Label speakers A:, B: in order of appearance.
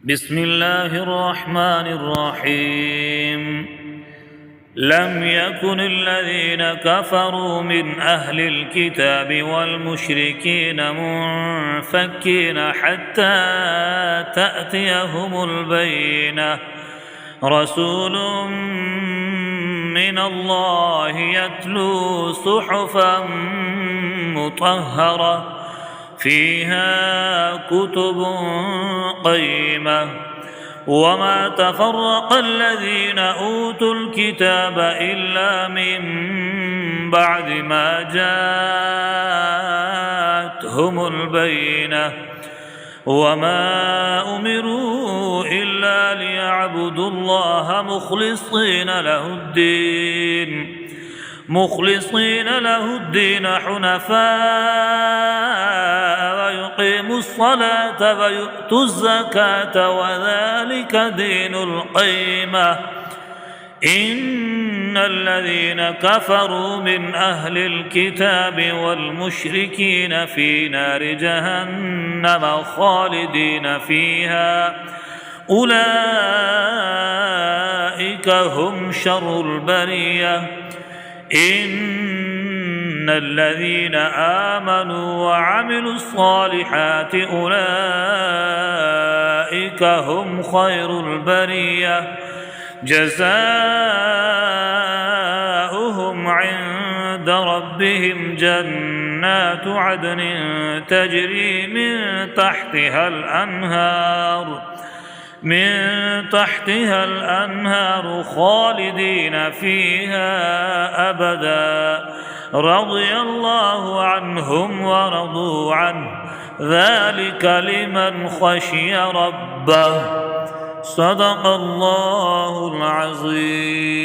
A: بسم الله الرحمن الرحيم لم يكن الذين كفروا من أهل الكتاب والمشركين منفكين حتى تأتيهم البينة رسول من الله يتلو صحفا مطهرة فيها كتب قيمة وما تفرق الذين أوتوا الكتاب إلا من بعد ما جاءتهم البينة وما أمروا إلا ليعبدوا الله مخلصين له الدين حنفاء ويقيموا الصلاة ويؤتوا الزكاة وذلك دين القيمة إن الذين كفروا من أهل الكتاب والمشركين في نار جهنم خالدين فيها أولئك هم شر البرية إن الذين آمنوا وعملوا الصالحات أولئك هم خير البرية جزاؤهم عند ربهم جنات عدن تجري من تحتها الأنهار خالدين فيها أبدا رضي الله عنهم ورضوا عنه ذلك لمن خشي ربه صدق الله العظيم.